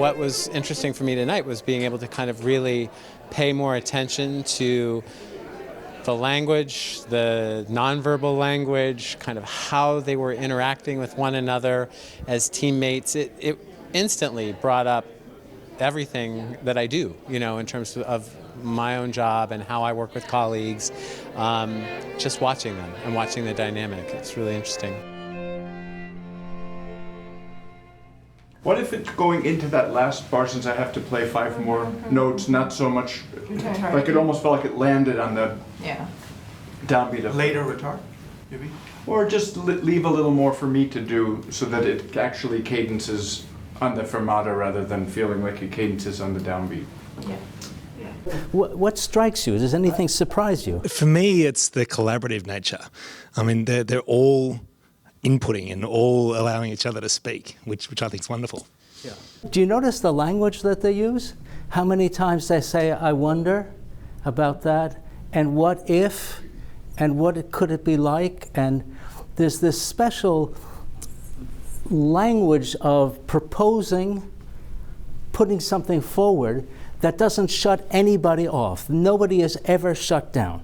what was interesting for me tonight was being able to kind of really pay more attention to the language, the nonverbal language, kind of how they were interacting with one another as teammates. It instantly brought up everything that I do, in terms of my own job and how I work with colleagues. Just watching them and watching the dynamic, it's really interesting. What if it's going into that last bar, since I have to play 5 more notes, not so much, like it almost felt like it landed on the downbeat of later retard, maybe? Or just leave a little more for me to do so that it actually cadences on the fermata rather than feeling like it cadences on the downbeat. Yeah. What strikes you? Does anything surprise you? For me, it's the collaborative nature. I mean, they're all inputting and all allowing each other to speak, which I think is wonderful. Yeah. Do you notice the language that they use? How many times they say, I wonder about that, and what if, and could it be like? And there's this special language of proposing, putting something forward that doesn't shut anybody off. Nobody is ever shut down.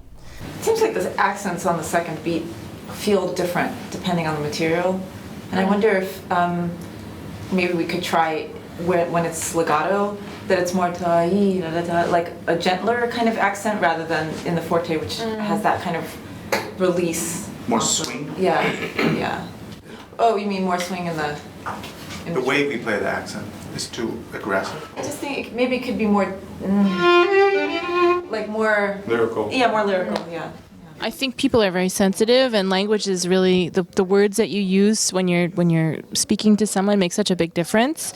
It seems like the accents on the second beat feel different depending on the material. And I wonder if maybe we could try when it's legato, that it's more like a gentler kind of accent rather than in the forte, which has that kind of release. More swing? Yeah. Oh, you mean more swing in the... The way we play the accent is too aggressive. I just think maybe it could be more, like more... Lyrical. Yeah, more lyrical, yeah. I think people are very sensitive, and language is really the words that you use when you're speaking to someone make such a big difference.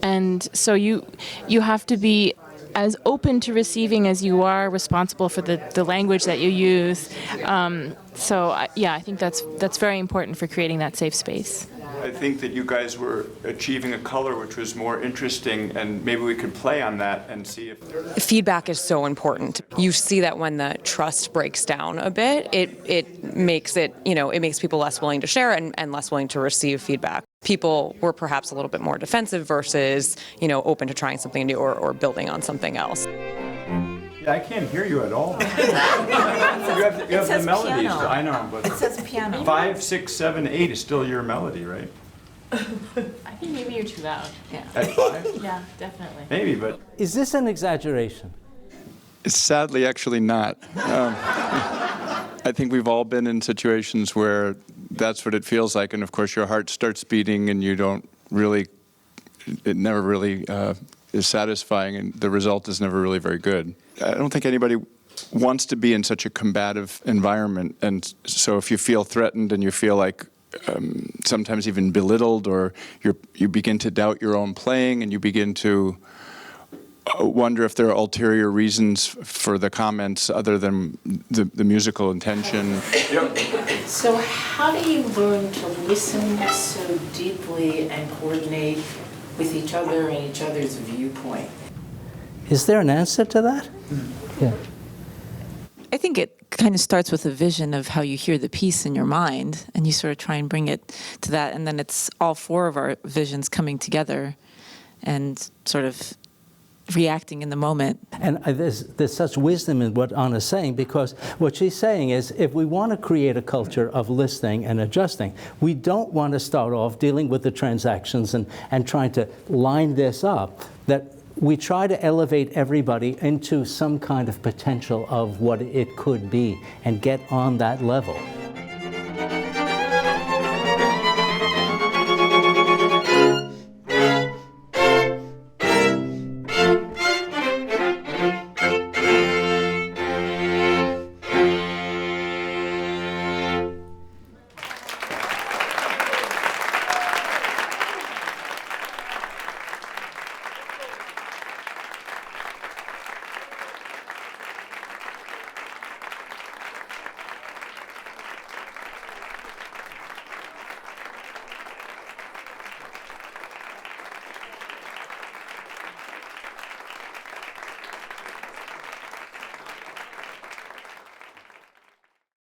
And so you have to be as open to receiving as you are responsible for the language that you use. I think that's very important for creating that safe space. I think that you guys were achieving a color which was more interesting, and maybe we could play on that and see if... Feedback is so important. You see that when the trust breaks down a bit, it makes people less willing to share and less willing to receive feedback. People were perhaps a little bit more defensive versus, open to trying something new or building on something else. Yeah, I can't hear you at all. you have the melodies. Piano. I know, but It says piano. 5, 6, 7, 8 is still your melody, right? I think maybe you're too loud. Yeah. At 5? Yeah, definitely. Maybe, but... Is this an exaggeration? It's sadly actually not. I think we've all been in situations where that's what it feels like, and of course your heart starts beating and you don't really... It never really is satisfying, and the result is never really very good. I don't think anybody wants to be in such a combative environment, and so if you feel threatened and you feel like sometimes even belittled, or you begin to doubt your own playing, and you begin to wonder if there are ulterior reasons for the comments other than the musical intention. So how do you learn to listen so deeply and coordinate with each other and each other's viewpoint? Is there an answer to that? Yeah. I think it kind of starts with a vision of how you hear the piece in your mind, and you sort of try and bring it to that, and then it's all 4 of our visions coming together and sort of reacting in the moment. And there's such wisdom in what Anna's saying, because what she's saying is if we want to create a culture of listening and adjusting, we don't want to start off dealing with the transactions and trying to line this up, that we try to elevate everybody into some kind of potential of what it could be and get on that level.